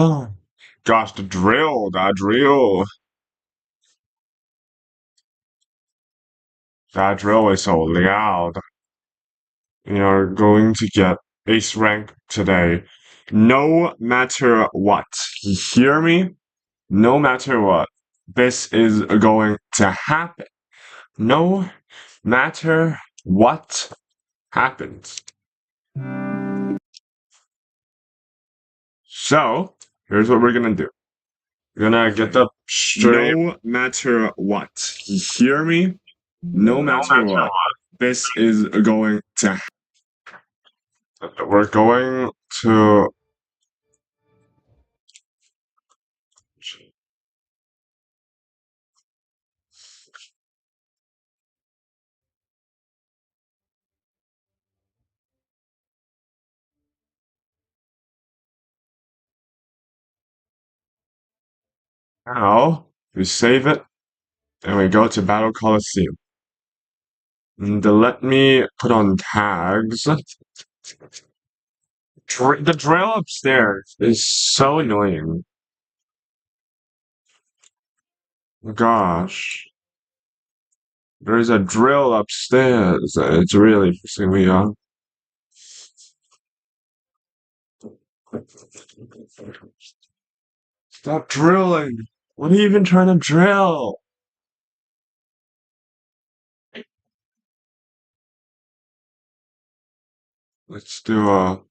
Oh, gosh, the drill, that drill. That drill is so loud. We are going to get ace rank today. No matter what. You hear me? No matter what. This is going to happen. No matter what happens. So, here's what we're gonna do. We're gonna get the stream. No matter what. You hear me? No matter what. This is going to happen. We're going to. Now, we save it, and we go to Battle Coliseum. And let me put on tags. The drill upstairs is so annoying. Gosh. There's a drill upstairs. It's really pissing me off. Stop drilling. What are you even trying to drill? Let's do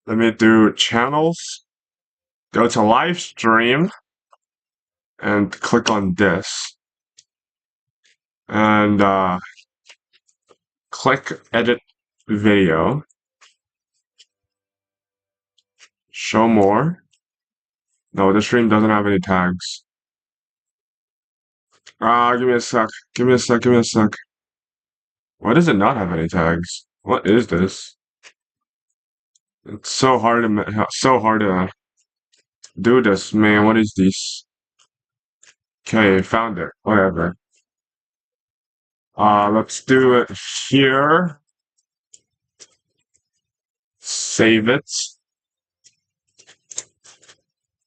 let me do channels. Go to live stream and click on this. And click edit video. Show more. No, the stream doesn't have any tags. Give me a sec. Give me a sec. Give me a sec. Why does it not have any tags? What is this? It's so hard to do this, man. What is this? Okay, found it. Whatever. Let's do it here. Save it.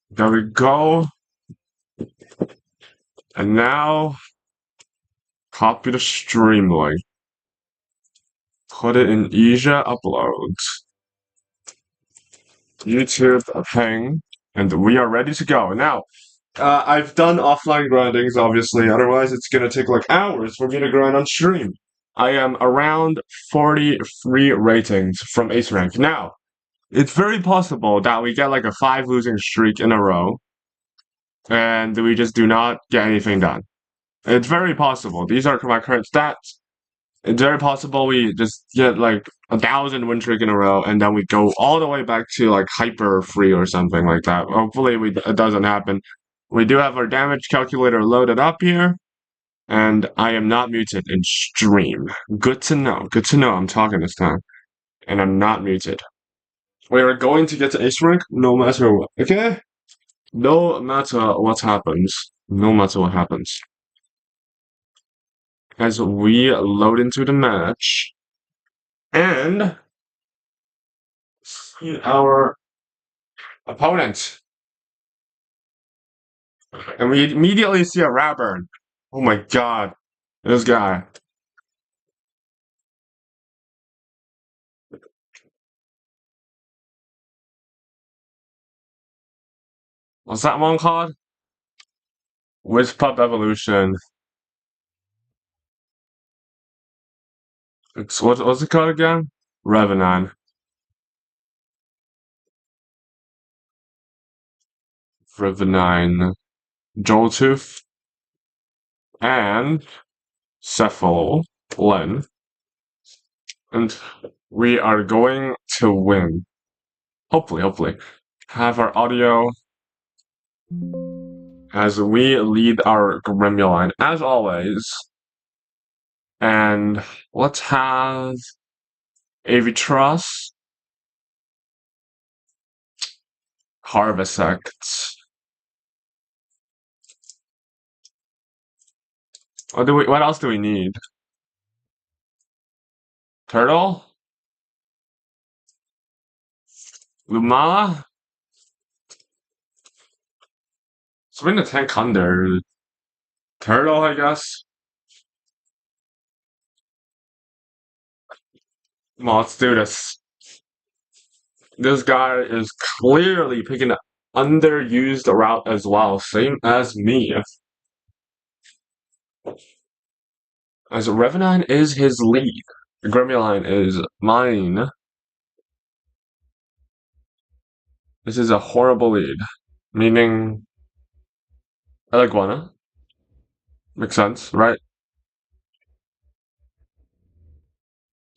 There we go. And now, copy the stream link. Put it in Esia uploads. YouTube ping. And we are ready to go. Now, I've done offline grindings, obviously. Otherwise, it's gonna take like hours for me to grind on stream. I am around 43 ratings from Ace Rank. Now, it's very possible that we get like a 5 losing streak in a row, and we just do not get anything done. It's very possible. These are my current stats. It's very possible we just get like 1,000 win streak in a row, and then we go all the way back to like hyper free or something like that. Hopefully, it doesn't happen. We do have our damage calculator loaded up here, and I am not muted in stream. Good to know. Good to know I'm talking this time, and I'm not muted. We are going to get to ace rank no matter what. Okay? No matter what happens. No matter what happens. As we load into the match and see our opponent. And we immediately see a Raburn. Oh my god. This guy. What's that one called? Which Pup Evolution? What's it called again? Revenant. Revenine. Joltooth. And Cephalin. And we are going to win. Hopefully. Have our audio as we lead our Gremlin, as always. And let's have Avitrus, Harvesect. What else do we need? Turtle? Lumala? Swing the tank under. Turtle, I guess. Come on, let's do this. This guy is clearly picking an underused route as well, same as me. As Revenine is his lead. Gremlin is mine. This is a horrible lead. Meaning Eleguana. Makes sense, right?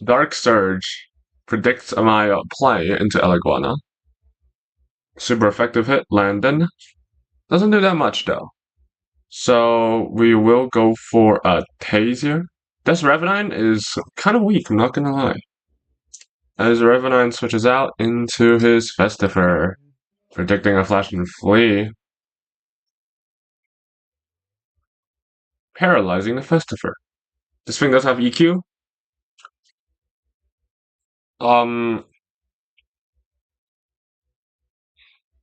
Dark Surge predicts my play into Eleguana. Super effective hit, Landon. Doesn't do that much though. So we will go for a Tase here. This Revenine is kind of weak, I'm not gonna lie. As Revenine switches out into his Festifer, predicting a Flash and Flee. Paralyzing the Festifer. This thing does have EQ.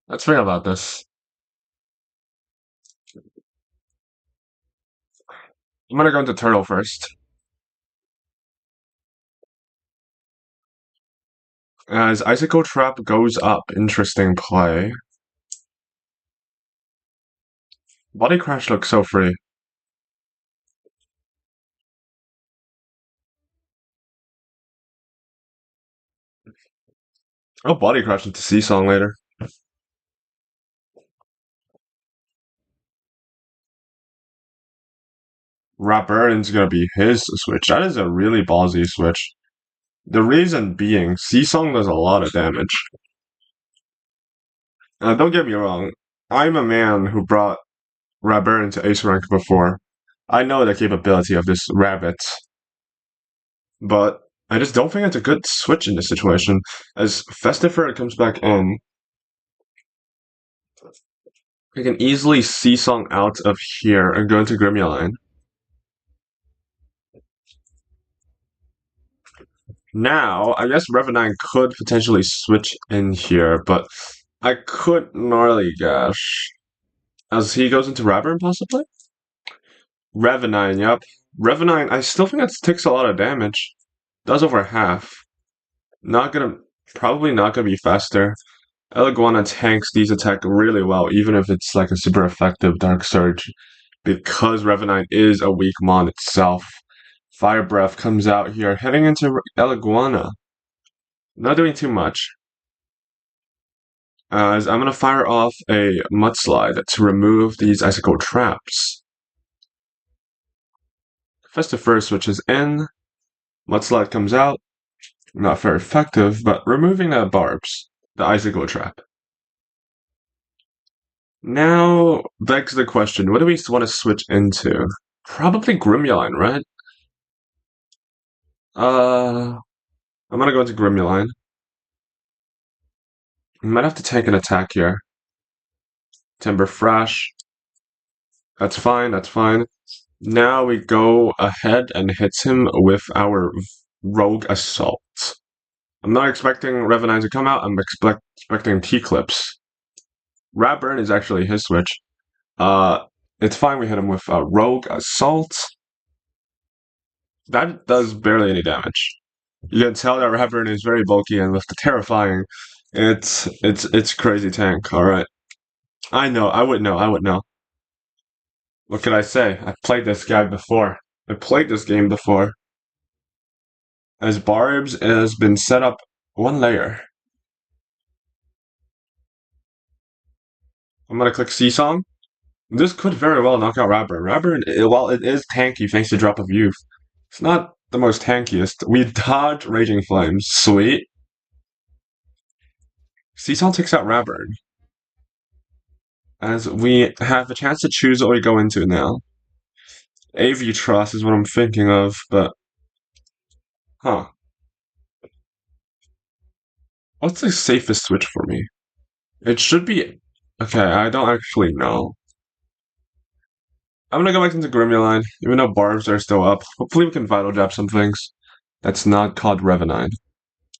Let's think about this. I'm gonna go into Turtle first. As Icicle Trap goes up, interesting play. Body Crash looks so free. I'll Body Crash into C-Song later. Rap Burden's gonna be his switch. That is a really ballsy switch. The reason being, C-Song does a lot of damage. Don't get me wrong, I'm a man who brought Rap Burden to Ace rank before. I know the capability of this rabbit, but I just don't think it's a good switch in this situation. As Festifer comes back in, I can easily C-Song out of here and go into Gremlin. Now, I guess Revenine could potentially switch in here, but I could gnarly gash. As he goes into Ravern, possibly? Revenine, yep. Revenine, I still think it takes a lot of damage. Does over half. Probably not gonna be faster. Eleguana tanks these attack really well, even if it's like a super effective Dark Surge, because Revenine is a weak mon itself. Fire Breath comes out here, heading into Eleguana. Not doing too much. As I'm gonna fire off a Mudslide to remove these Icicle Traps. Festifer switches in. Mudslide comes out. Not very effective, but removing the barbs, the Icicle Trap. Now begs the question, what do we want to switch into? Probably Gremlin, right? I'm gonna go into Gremlin. I might have to take an attack here. Timber Thrash. That's fine, that's fine. Now we go ahead and hit him with our Rogue Assault. I'm not expecting Revenine to come out, I'm expecting T-Clips. Ratburn is actually his switch. It's fine we hit him with Rogue Assault. That does barely any damage. You can tell that Ratburn is very bulky and with the terrifying. It's crazy tank, alright. I know, I would know. What can I say? I've played this guy before. I played this game before. As Barbs has been set up one layer. I'm gonna click C-Song. This could very well knock out Ratburn. Ratburn, while it is tanky thanks to Drop of Youth, it's not the most tankiest. We dodge Raging Flames. Sweet. C-Song takes out Ratburn. As we have a chance to choose what we go into now. AV Trust is what I'm thinking of, but... Huh. What's the safest switch for me? It should be... Okay, I don't actually know. I'm gonna go back into Gremlin, even though Barbs are still up. Hopefully we can Vital Jab some things. That's not called Revenine.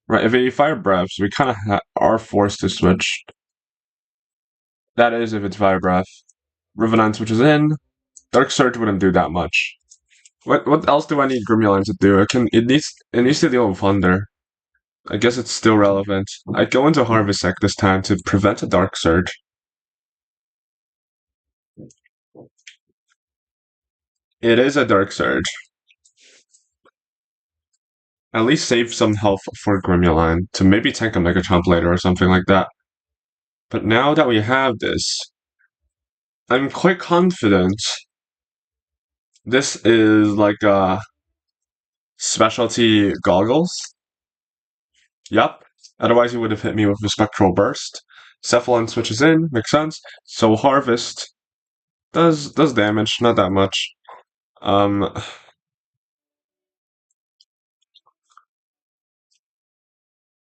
Right, if we fire breaths, we kind of are forced to switch. That is if it's fire breath. Revenine switches in. Dark Surge wouldn't do that much. What else do I need Grimoire to do? It needs to deal with Thunder. I guess it's still relevant. I go into Harvest Sec this time to prevent a Dark Surge. It is a Dark Surge. At least save some health for Grimoire to maybe tank a Mega Chomp later or something like that. But now that we have this, I'm quite confident this is like specialty goggles. Yup. Otherwise, he would have hit me with a Spectral Burst. Cephalon switches in, makes sense. So Harvest does damage, not that much.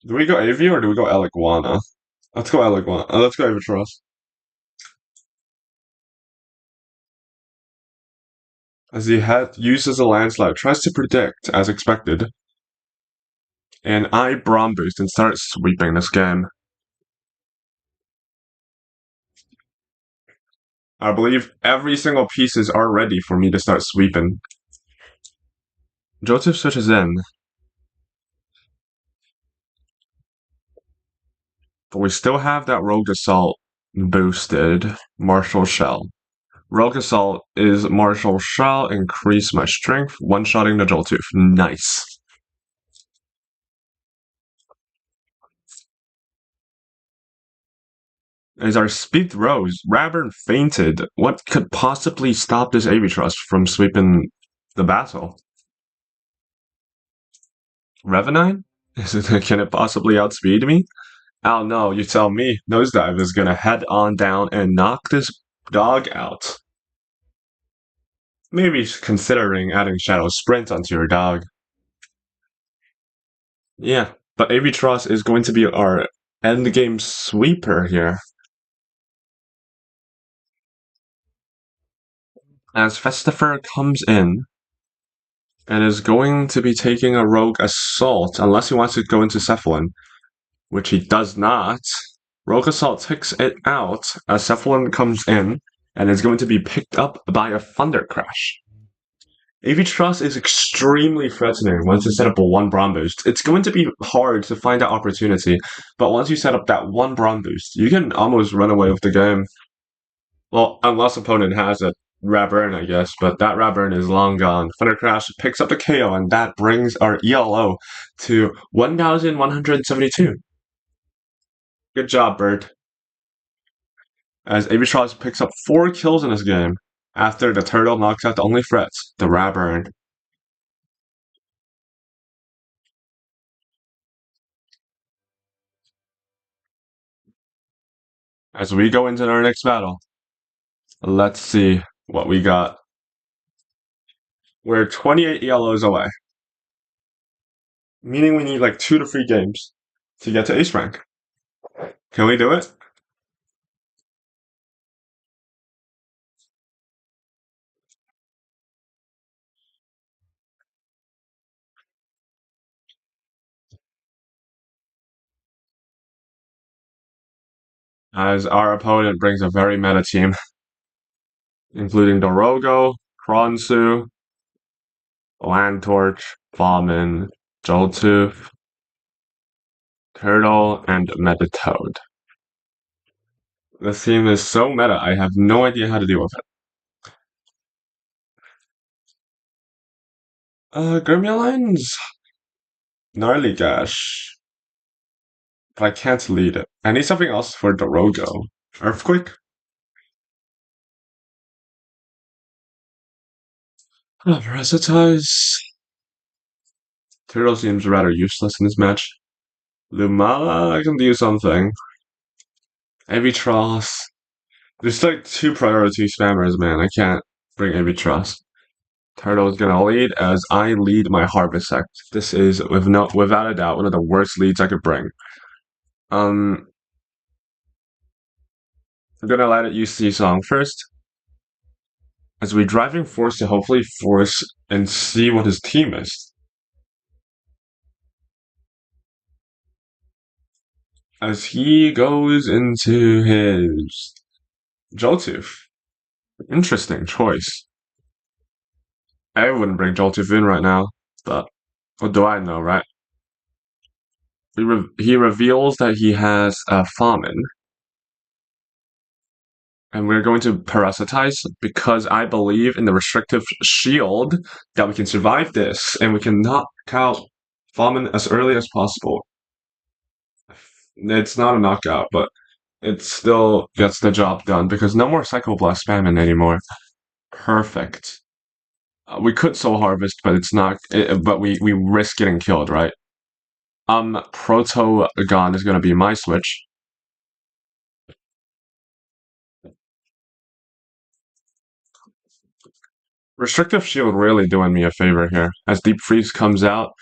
Do we go Avi or do we go Eligwana? Let's go Eligwana. Let's go Avatros. As he uses a landslide, tries to predict as expected. And I Braum boost and start sweeping this game. I believe every single pieces are ready for me to start sweeping. Joseph switches in. But we still have that Rogue Assault boosted Martial Shell. Rogue Assault is Martial Shell, increase my strength, one-shotting the Joltooth. Nice. As our speed rose, Raburn fainted. What could possibly stop this Avitrust from sweeping the battle? Revenine? Can it possibly outspeed me? Oh no, you tell me. Nosedive is gonna head on down and knock this dog out. Maybe considering adding Shadow Sprint onto your dog. Yeah, but Avitross is going to be our endgame sweeper here. As Festifer comes in and is going to be taking a Rogue Assault, unless he wants to go into Cephalon, which he does not. Rogue Assault takes it out as Cephalon comes in and is going to be picked up by a Thunder Crash. Avitrust is extremely threatening once you set up a one Braum boost. It's going to be hard to find that opportunity, but once you set up that one Braum boost, you can almost run away with the game. Well, unless opponent has it. Raburn, I guess, but that Raburn is long gone. Thunder Crash picks up the KO, and that brings our ELO to 1,172. Good job, Bird. As Avitrust picks up 4 kills in this game, after the turtle knocks out the only threat, the Raburn. As we go into our next battle, let's see what we got. We're 28 ELOs away, meaning we need like 2 to 3 games to get to ace rank. Can we do it? As our opponent brings a very meta team, including Dorogo, Kronsu, Landtorch, Fallman, Joltooth, Turtle, and Metatoad. This team is so meta, I have no idea how to deal with it. Gremlins, Gnarly Gash, but I can't lead it. I need something else for Dorogo. Earthquake? Parasitize. Turtle seems rather useless in this match. Lumala, I can do something. Avitross. There's like 2 priority spammers, man. I can't bring Avitross. Turtle is gonna lead as I lead my Harvest Sect. This is, without a doubt, one of the worst leads I could bring. I'm gonna let it use C-Song first. As we driving force to hopefully force and see what his team is. as he goes into his Joltooth. Interesting choice. I wouldn't bring Joltooth in right now, but what do I know, right? He reveals that he has a famine, and we're going to parasitize because I believe in the restrictive shield that we can survive this and we can knock out famine as early as possible. It's not a knockout, but it still gets the job done because no more Psychoblast spamming anymore. Perfect. We could Soul Harvest, but it's not. But we risk getting killed, right? Protogon is gonna be my switch. Restrictive Shield really doing me a favor here. As Deep Freeze comes out,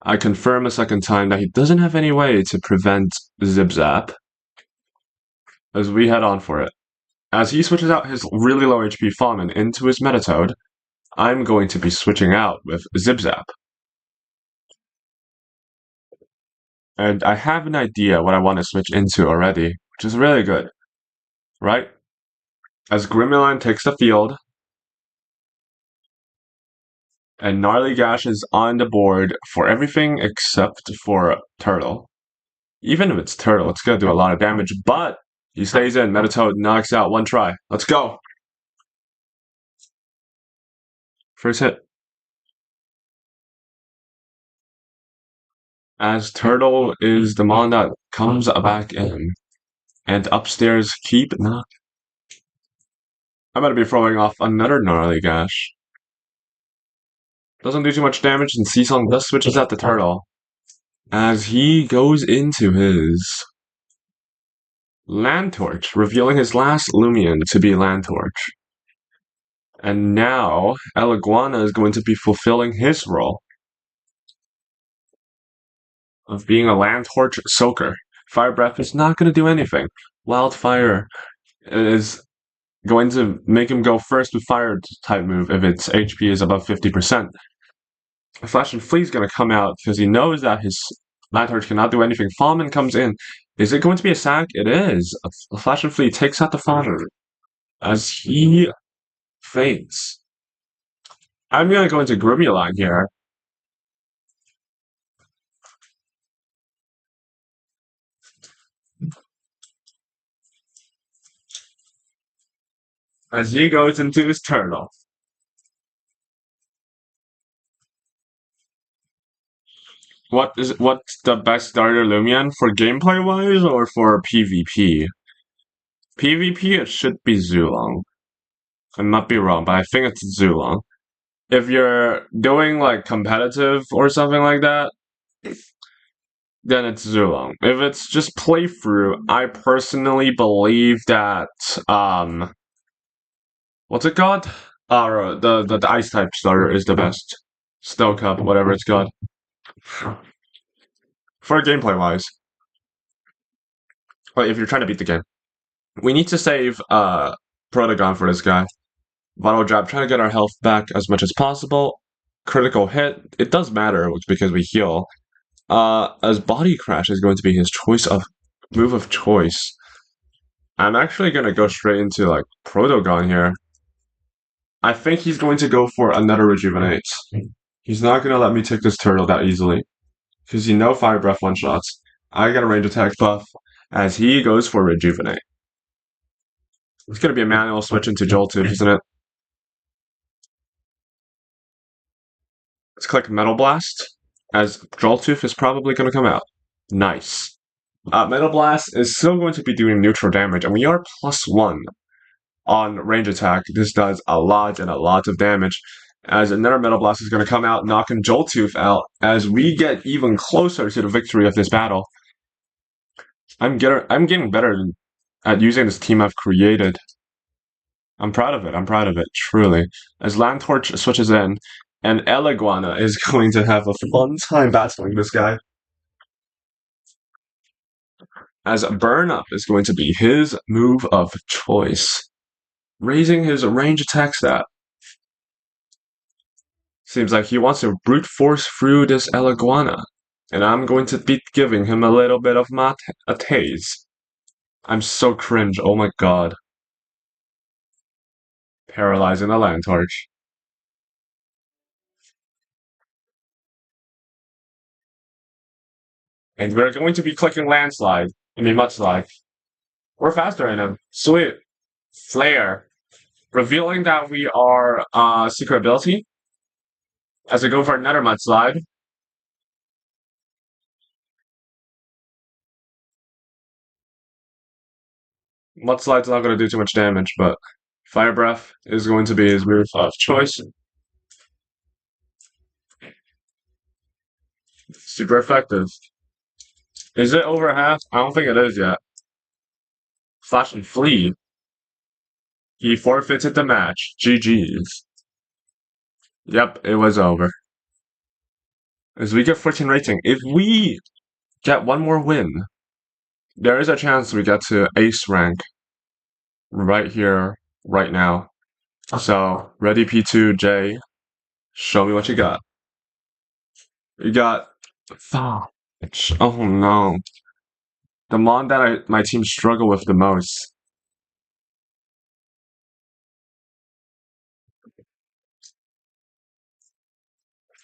I confirm a second time that he doesn't have any way to prevent Zip Zap. As we head on for it. As he switches out his really low HP Fawn into his Metatoad, I'm going to be switching out with Zip Zap. And I have an idea what I want to switch into already, which is really good. Right? As Gremlin takes the field, and Gnarly Gash is on the board for everything except for Turtle. Even if it's Turtle, it's going to do a lot of damage, but he stays in. Metatoad knocks out one try. Let's go! First hit. As Turtle is the mon that comes back in. And upstairs, keep knock. I'm going to be throwing off another Gnarly Gash. Doesn't do too much damage, and Seasong just switches out the Turtle. As he goes into his Land Torch, revealing his last Loomian to be Land Torch. And now, Iguana is going to be fulfilling his role of being a Land Torch soaker. Fire Breath is not going to do anything. Wildfire is going to make him go first with Fire type move if its HP is above 50%. Flash and Flee is going to come out because he knows that his Land Torch cannot do anything. Fallman comes in. Is it going to be a sack? It is. Flash and Flee takes out the Fallman as he faints. I'm going to go into Gremlin here. As he goes into his Turtle. What's the best starter Loomian for gameplay wise or for PvP? PvP it should be Zulong. I might be wrong, but I think it's Zulong. If you're doing like competitive or something like that, then it's Zulong. If it's just playthrough, I personally believe that what's it called? The ice type starter is the best. Snow Cup, whatever it's called. For gameplay wise. Like if you're trying to beat the game. We need to save Protogon for this guy. Vital Jab, trying to get our health back as much as possible. Critical hit, it does matter because we heal. As Body Crash is going to be his move of choice. I'm actually gonna go straight into like Protogon here. I think he's going to go for another Rejuvenate. He's not gonna let me take this Turtle that easily. Because you know Fire Breath one-shots. I got a range attack buff as he goes for Rejuvenate. It's gonna be a manual switch into Joltooth, isn't it? Let's click Metal Blast, as Joltooth is probably going to come out. Nice. Metal Blast is still going to be doing neutral damage, and we are +1 on range attack. This does a lot of damage, as another Metal Blast is going to come out, knocking Joltooth out, as we get even closer to the victory of this battle. I'm getting better at using this team I've created. I'm proud of it, truly. As Land Torch switches in, and Iguana is going to have a fun time battling this guy. As Burn Up is going to be his move of choice. Raising his range attack stat. Seems like he wants to brute force through this Iguana. And I'm going to be giving him a little bit of a tase. I'm so cringe. Oh my god. Paralyzing the land torch. And we're going to be clicking landslide. I mean mudslide. We're faster than him. Sweet. Flare. Revealing that we are secret ability. As I go for another mudslide. Mudslide's not going to do too much damage, but Fire Breath is going to be his move of choice. Super effective. Is it over half? I don't think it is yet. Flash and Flee. He forfeited the match. GG's. Yep, it was over. As we get 14 rating, if we get one more win, there is a chance we get to ace rank right here, right now. So, ready P2J, show me what you got. You got Fudge. Oh no. The mon that my team struggle with the most.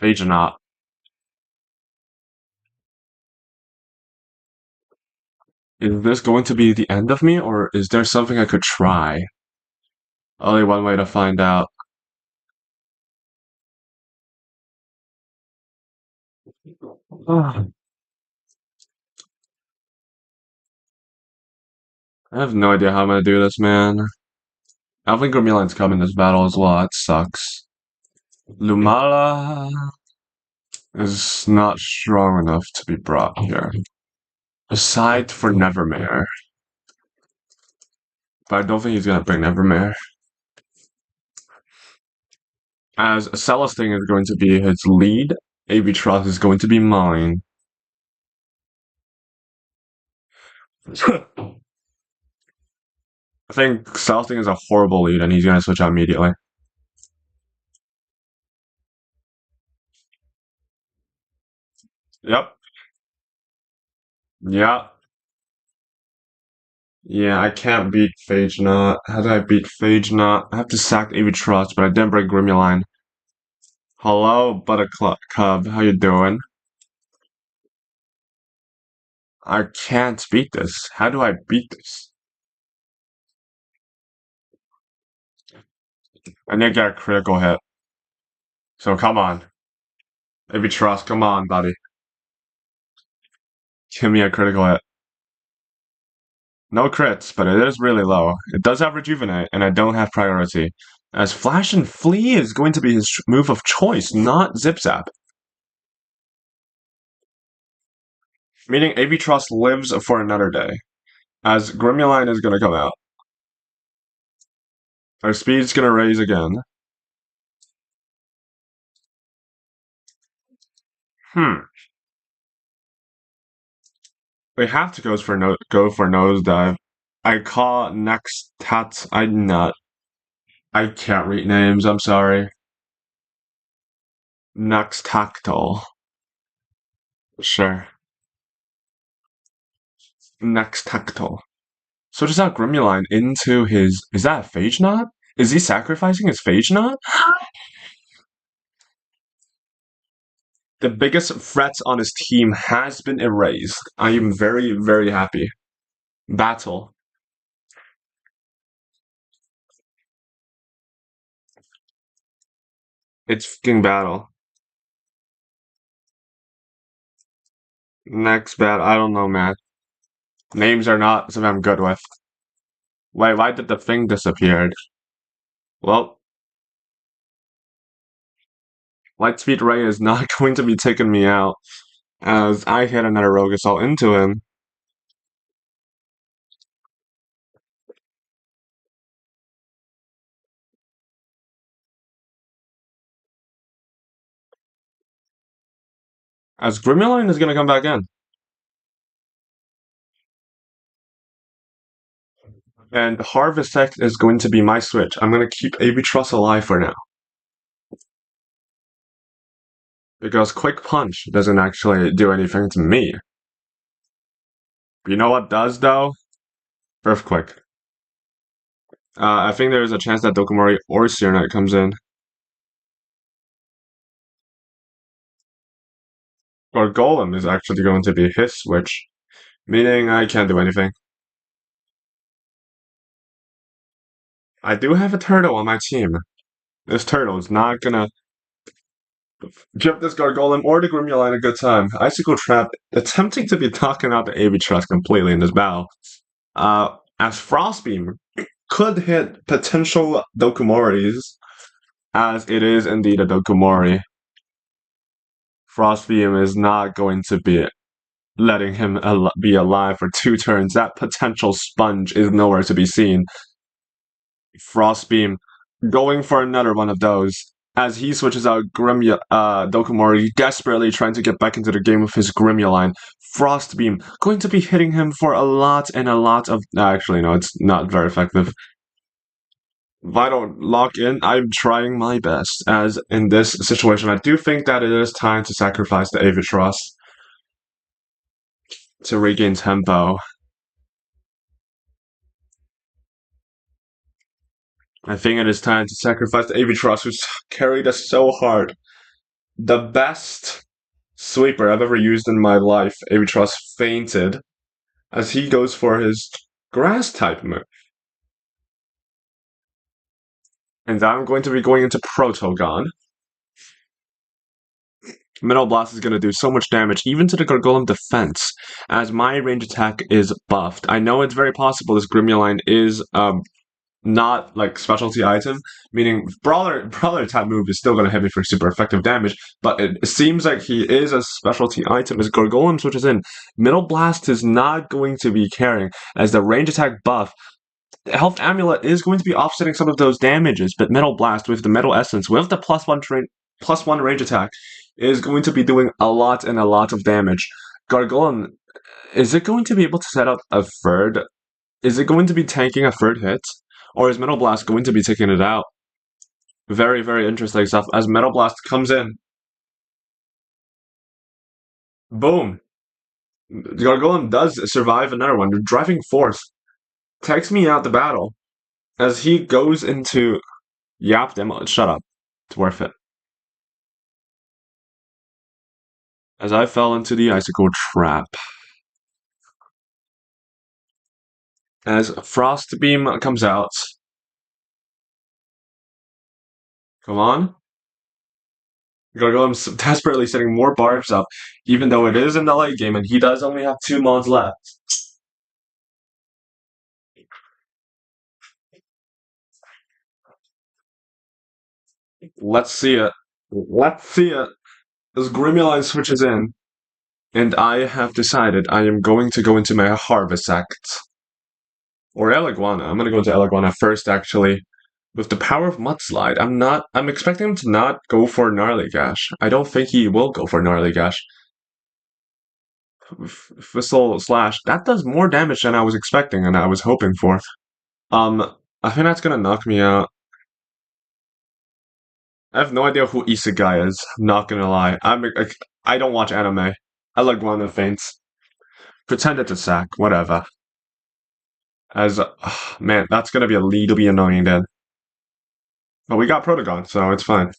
Phagenaut. Is this going to be the end of me, or is there something I could try? Only one way to find out. I have no idea how I'm gonna do this, man. I don't think Gremlin's come in this battle as well. That sucks. Lumala is not strong enough to be brought here. Aside for Nevermare. But I don't think he's gonna bring Nevermare. As Celestine is going to be his lead, Avitross is going to be mine. I think Celestine is a horrible lead and he's gonna switch out immediately. Yep. Yeah. Yeah, I can't beat Phagenaut. How did I beat Phagenaut? I have to sack Avitross, but I didn't break Grimuline. Hello, Buttercup. How you doing? I can't beat this. How do I beat this? I need to get a critical hit. So come on. Avitross, come on, buddy. Give me a critical hit. No crits, but it is really low. It does have Rejuvenate, and I don't have Priority. As Flash and Flee is going to be his move of choice, not Zip Zap. Meaning Avitross lives for another day. As Grimuline is going to come out. Our speed's going to raise again. We have to go for nosedive. I call next tats. I can't read names. I'm sorry. Next tactile. Sure. Next tactile. Switches out Grimuline into his. Is that a Phagenaut? Is he sacrificing his Phagenaut? The biggest threat on his team has been erased. I am very, very happy. Battle. It's fucking battle. Next battle. I don't know, man. Names are not something I'm good with. Wait, why did the thing disappear? Well, Lightspeed Ray is not going to be taking me out, as I hit another Rogue Assault into him. As Grimuline is going to come back in. And Harvest Tech is going to be my switch. I'm going to keep Avitross alive for now. Because Quick Punch doesn't actually do anything to me. You know what does, though? Earthquake. I think there's a chance that Dokomori or Seer Knight comes in. Or Golem is actually going to be his switch, meaning I can't do anything. I do have a turtle on my team. This turtle is not gonna give this Gargolem or the Grimuline a good time. Icicle Trap attempting to be knocking out the AV Trust completely in this battle. As Frostbeam could hit potential Dokumoris, as it is indeed a Dokomori. Frostbeam is not going to be letting him be alive for 2 turns. That potential sponge is nowhere to be seen. Frostbeam going for another one of those as he switches out Dokomori, desperately trying to get back into the game with his Grimuline. Frostbeam going to be hitting him for a lot and a lot of. Actually, no, it's not very effective. If I don't lock in, I'm trying my best. As in this situation, I do think that it is time to sacrifice the Avatros to regain tempo. I think it is time to sacrifice the Avatros, who's carried us so hard. The best sweeper I've ever used in my life, Avatros fainted as he goes for his grass type move. And I'm going to be going into Protogon. Metal Blast is going to do so much damage, even to the Gargolem defense, as my range attack is buffed. I know it's very possible this Grimuline is not like specialty item, meaning brawler type move is still going to hit me for super effective damage, but it seems like he is a specialty item as Gargolem switches in. Metal Blast is not going to be carrying, as the range attack buff, the Health Amulet is going to be offsetting some of those damages, but Metal Blast with the Metal Essence, with the +1 range attack, is going to be doing a lot and a lot of damage. Gargolem, is it going to be able to set up a third? Is it going to be tanking a third hit? Or is Metal Blast going to be taking it out? Very, very interesting stuff as Metal Blast comes in. Boom. Gargolem does survive another one. Driving Force takes me out the battle as he goes into Yap Demo. Shut up. It's worth it. As I fell into the Icicle Trap. As Frost Beam comes out. Come on. Gargoyle's desperately setting more barbs up, even though it is in the late game and he does only have 2 mods left. Let's see it. Let's see it. As Grimuline switches in, and I have decided I am going to go into my Harvest Act. Or Eliguana. I'm going to go into Eliguana first, actually. With the power of Mudslide, I'm expecting him to not go for Gnarly Gash. I don't think he will go for Gnarly Gash. Whistle Slash, that does more damage than I was expecting and I was hoping for. I think that's gonna knock me out. I have no idea who Isegai is, not gonna lie. I don't watch anime. I like Guana Faints. Pretend it's a sack, whatever. As, man, that's gonna be a little bit annoying then. But we got Protogon, so it's fine.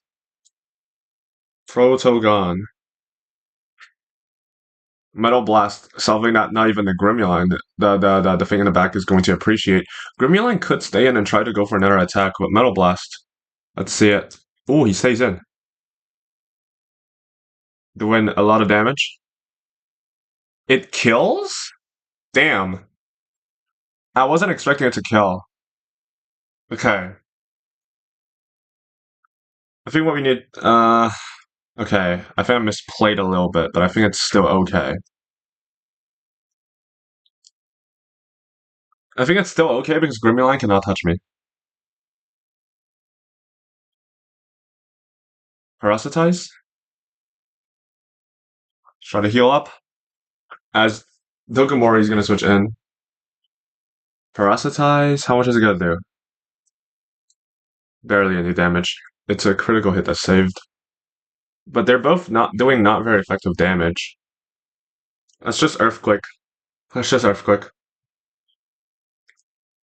Protogon. Metal Blast, solving that, not even the Grimuline. The thing in the back is going to appreciate. Grimuline could stay in and try to go for another attack, but Metal Blast. Let's see it. Oh, he stays in. Doing a lot of damage. It kills? Damn. I wasn't expecting it to kill. Okay. I think what we need, okay. I think I misplayed a little bit, but I think it's still okay. I think it's still okay because Grimuline cannot touch me. Parasitize? Try to heal up. As Dokomori is going to switch in. Parasitize? How much is it going to do? Barely any damage. It's a critical hit that saved. but they're both not doing not very effective damage. Let's just Earthquake. Let's just Earthquake.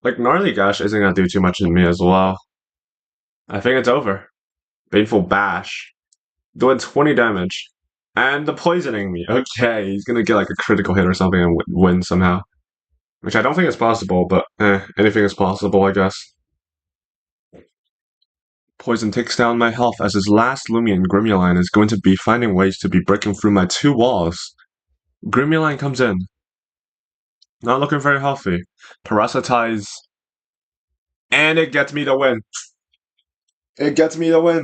Like, Gnarly Gash isn't gonna do too much in me as well. I think it's over. Painful Bash. Doing 20 damage. And the poisoning me. Okay, he's gonna get like a critical hit or something and win somehow. Which I don't think is possible, but anything is possible, I guess. Poison takes down my health as his last Loomian, Grimuline, is going to be finding ways to be breaking through my 2 walls. Grimuline comes in. Not looking very healthy. Parasitize. And it gets me the win. It gets me the win.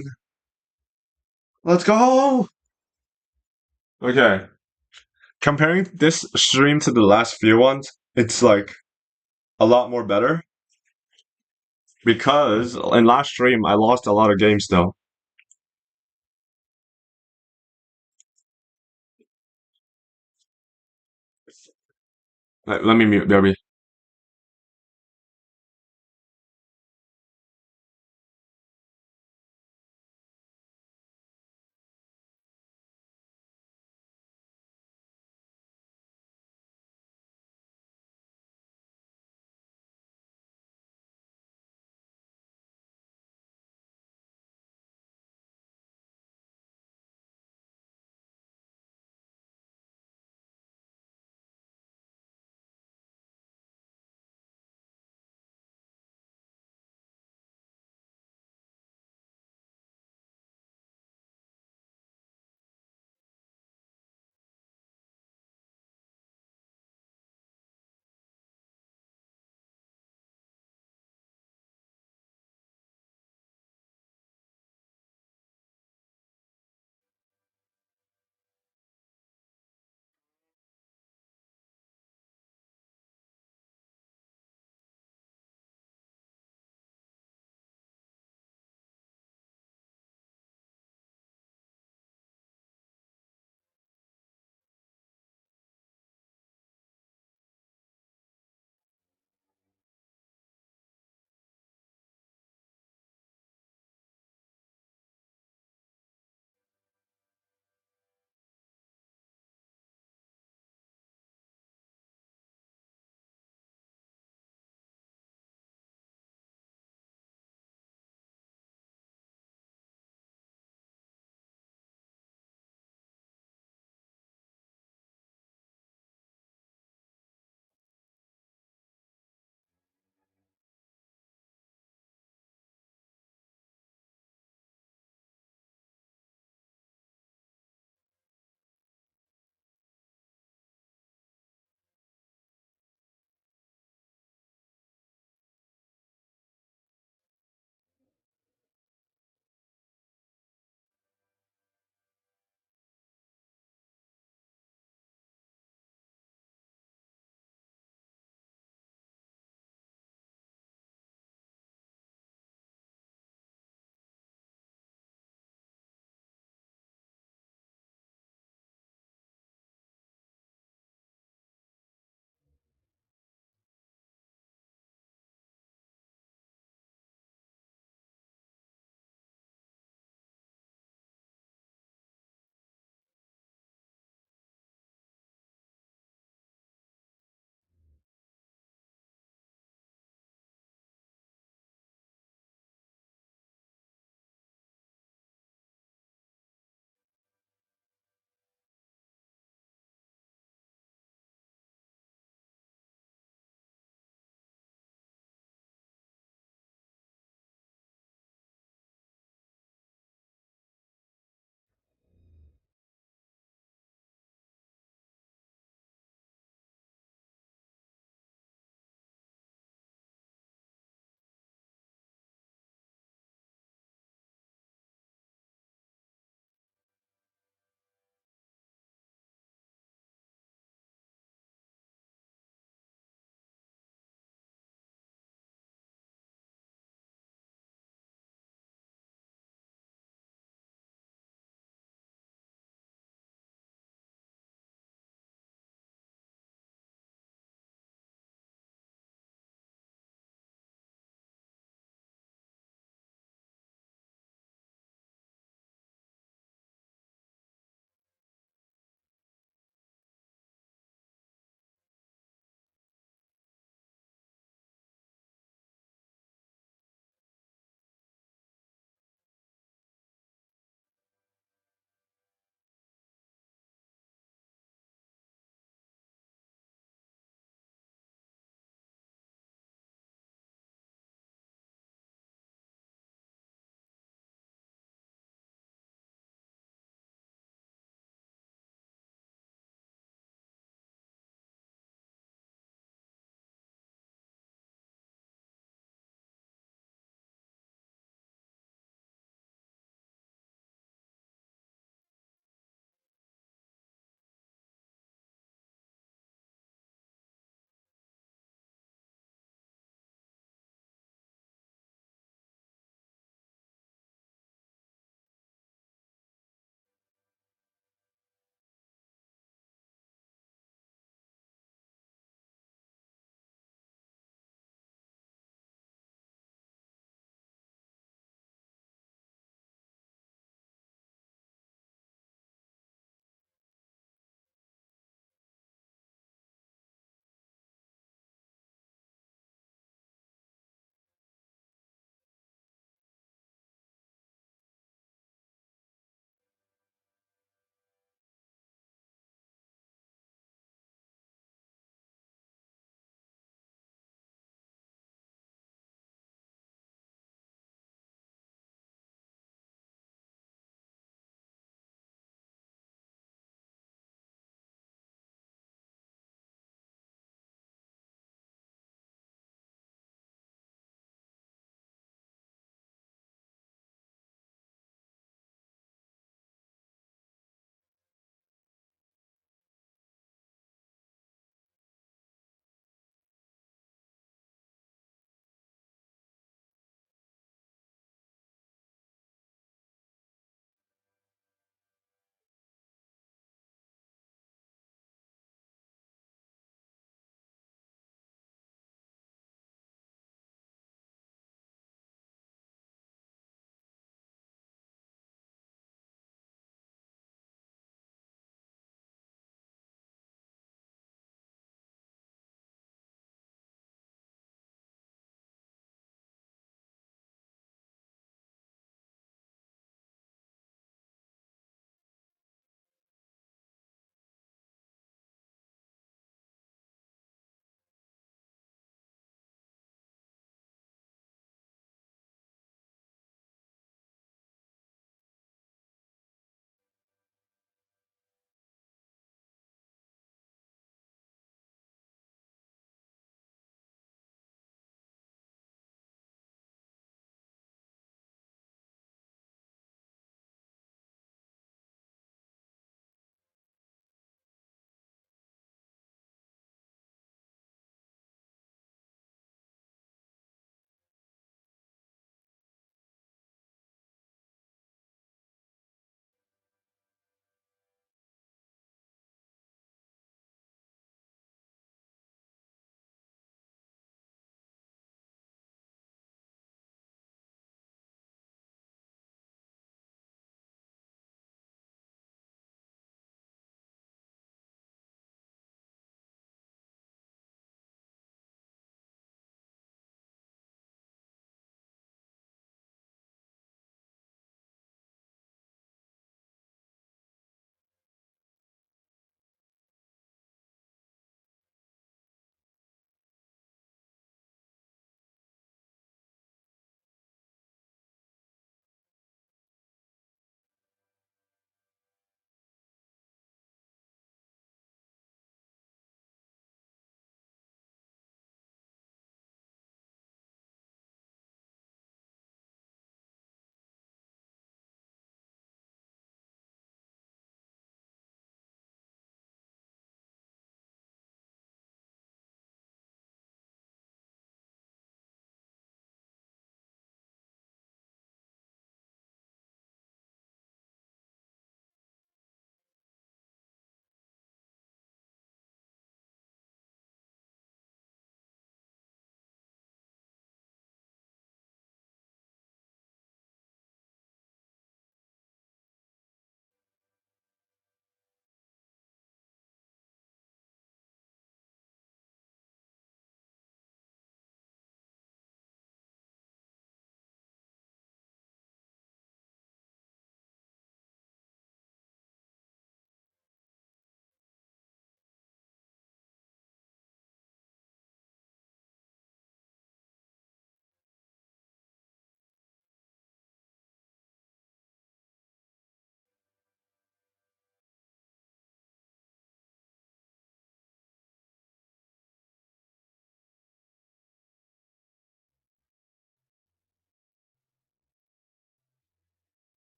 Let's go! Okay. Comparing this stream to the last few ones, it's like a lot more better. Because in last stream, I lost a lot of games though. Let me mute, baby.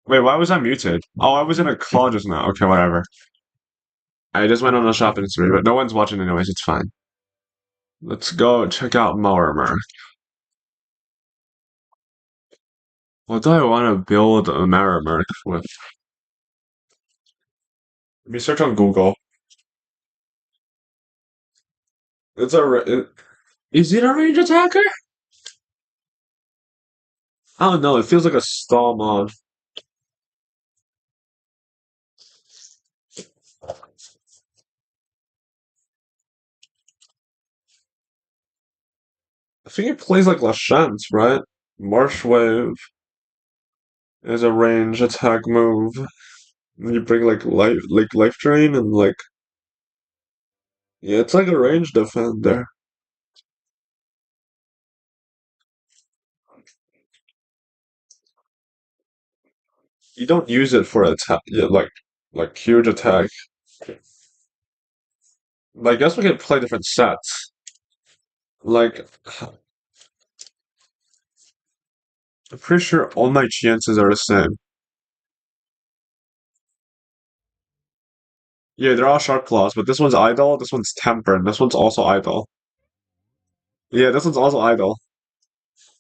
Wait, why was I muted? Oh, I was in a call just now. Okay, whatever. I just went on a shopping spree, but no one's watching anyways. It's fine. Let's go check out Mortimer. What do I want to build a Mortimer with? Let me search on Google. It's is it a range attacker? I don't know. It feels like a stall mod. I think it plays like Lachance, right? Marsh Wave is a range attack move. You bring like life drain and like yeah, it's like a range defender. You don't use it for attack, yeah, like huge attack. I guess we could play different sets. Like, I'm pretty sure all my chances are the same. Yeah, they're all sharp claws, but this one's idle, this one's temper, and this one's also idle. Yeah, this one's also idle.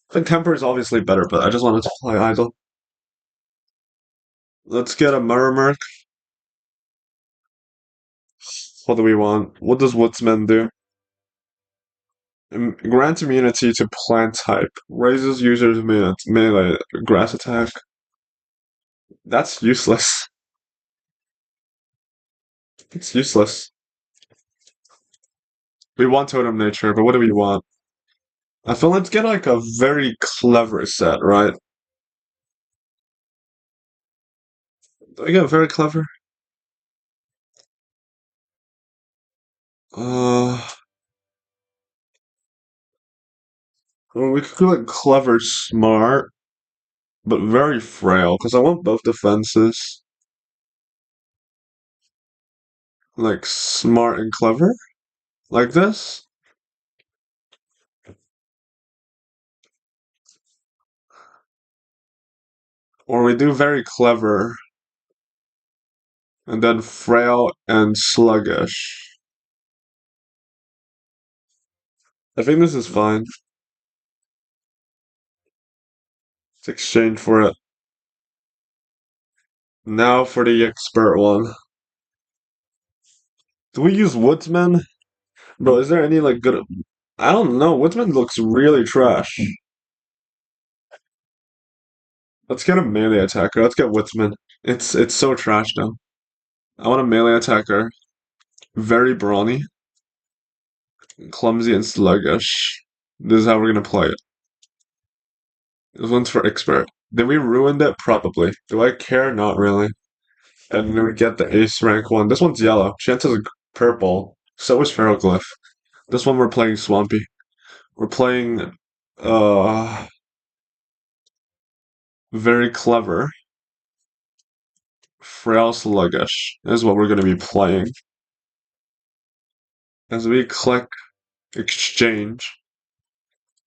I think temper is obviously better, but I just wanted to play idle. Let's get a Murmur. What do we want? What does Woodsman do? Grant immunity to plant type. Raises users' melee grass attack. That's useless. It's useless. We want totem nature, but what do we want? I feel let's get like a very clever set, right? Do I get very clever? Uh, well, we could go like clever smart, but very frail, because I want both defenses. Like smart and clever? Like this? Or we do very clever, and then frail and sluggish. I think this is fine. Let's exchange for it. Now for the expert one. Do we use Woodsman? Bro, is there any like good? I don't know. Woodsman looks really trash. Let's get a melee attacker. Let's get Woodsman. It's so trash though. I want a melee attacker. Very brawny, clumsy, and sluggish. This is how we're gonna play it. This one's for expert. Did we ruin it? Probably. Do I care? Not really. And then we get the ace rank one. This one's yellow. Chances are purple. So is Ferroglyph. This one we're playing Swampy. We're playing uh very clever. Frail sluggish is what we're gonna be playing. As we click exchange,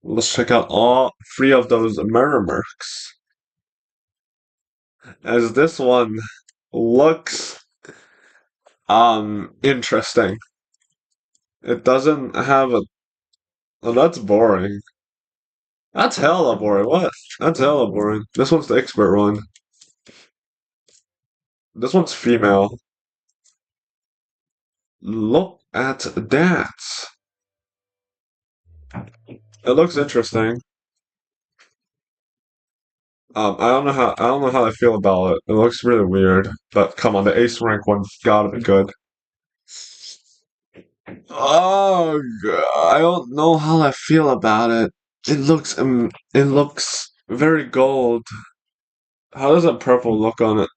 let's check out all three of those murder mercs. As this one looks interesting. It doesn't have a oh, that's boring. That's hella boring. What? That's hella boring. This one's the expert one. This one's female. Look at that. It looks interesting. I don't know how I feel about it. It looks really weird. But come on, the ace rank one's gotta be good. Oh, I don't know how I feel about it. It looks very gold. How does a purple look on it?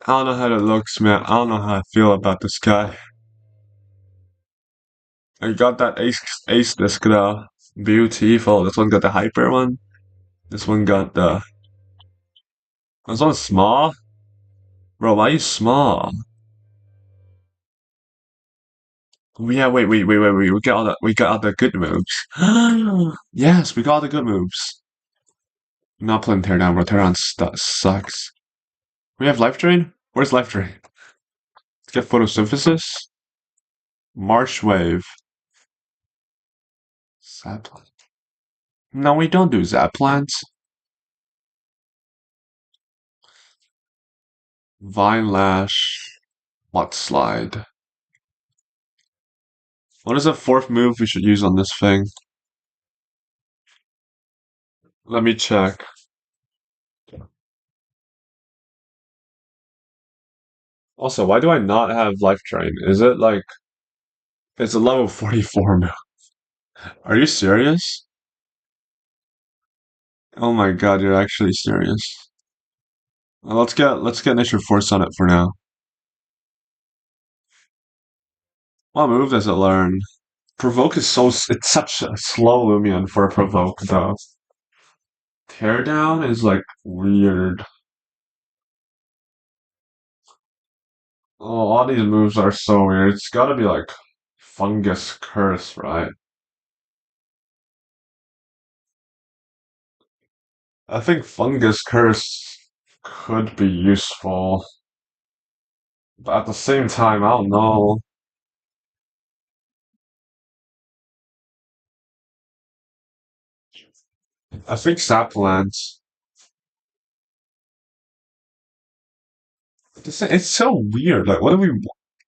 I don't know how it looks, man. I don't know how I feel about this guy. I got that ace disc though. Beautiful. This one got the hyper one. This one got the. This one's small. Bro, why are you small? Yeah, wait. We got all the good moves. Yes, we got all the good moves. I'm not playing teardown, bro. Teardown sucks. We have life drain? Where's life drain? Let's get photosynthesis. Marsh wave. Zap plant. No, we don't do zap plants. Vine lash. Mudslide. What is the fourth move we should use on this thing? Let me check. Also, why do I not have life drain? Is it like it's a level 44 move? Are you serious? Oh my god, you're actually serious. Let's get nature force on it for now. What move does it learn? Provoke is it's such a slow Loomian for a provoke though. Teardown is like weird. Oh, all these moves are so weird. It's gotta be like fungus curse, right? I think fungus curse could be useful, but at the same time, I don't know. I think Saplands. It's so weird. Like, what do we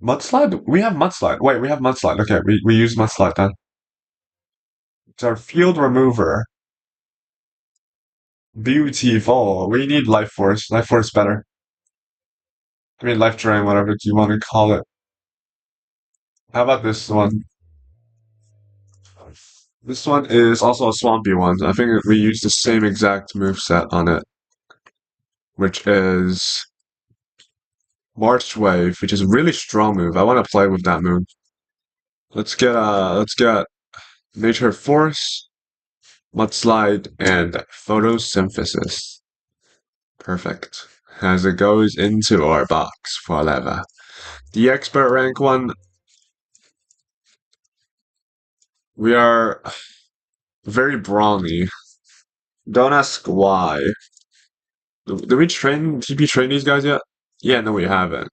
mudslide? We have mudslide. Wait, we have mudslide. Okay, we use mudslide then. It's our field remover. Beautiful. We need life force. Life force better. I mean, life drain, whatever you want to call it. How about this one? This one is also a swampy one. I think we use the same exact move set on it, which is March Wave, which is a really strong move. I want to play with that move. Let's get Nature Force, Mudslide, and Photosynthesis. Perfect. As it goes into our box forever. The expert rank one, we are very brawny. Don't ask why. Did we train TP train these guys yet? Yeah, no, we haven't.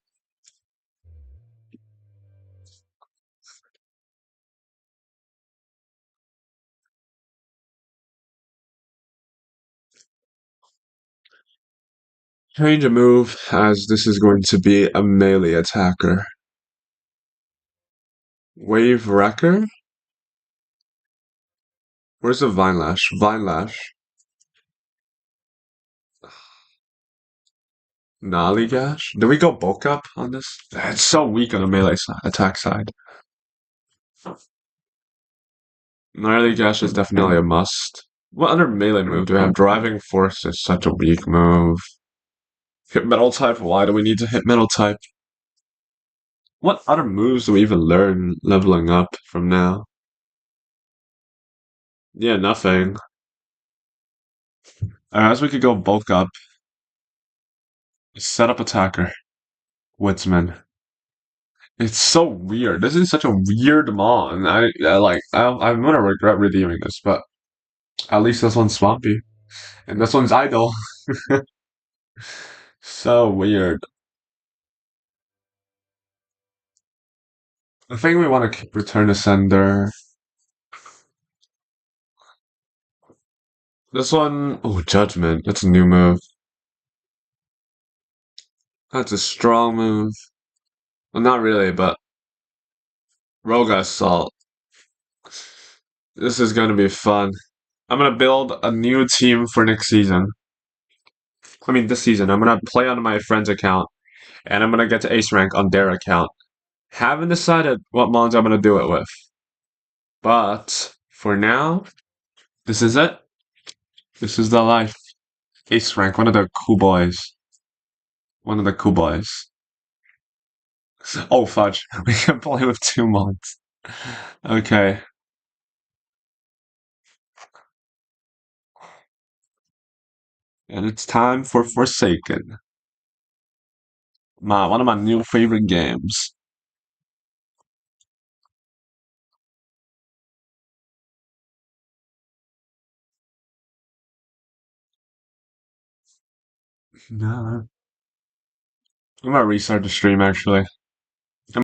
Change a move, as this is going to be a melee attacker. Wave Wrecker? Where's the Vine Lash? Vine Lash. Nollygash? Do we go bulk up on this? It's so weak on the melee attack side. Nollygash is definitely a must. What other melee move do we have? Driving Force is such a weak move. Hit Metal type? Why do we need to hit Metal type? What other moves do we even learn leveling up from now? Yeah, nothing. As we could go bulk up. Set up attacker. Woodsman. It's so weird. This is such a weird mon. I'm gonna regret redeeming this, but at least this one's swampy. And this one's idle. So weird. I think we want to return to sender. This one, oh, judgment. That's a new move. That's a strong move. Well, not really, but Rogue Assault. This is gonna be fun. I'm gonna build a new team for next season. I mean, this season. I'm gonna play on my friend's account, and I'm gonna get to ace rank on their account. Haven't decided what mons I'm gonna do it with. But for now, this is it. This is the life. Ace rank, one of the cool boys. One of the cool boys. Oh fudge, we can play with two mons. Okay. And it's time for Forsaken. One of my new favorite games. No. I'm gonna restart the stream actually.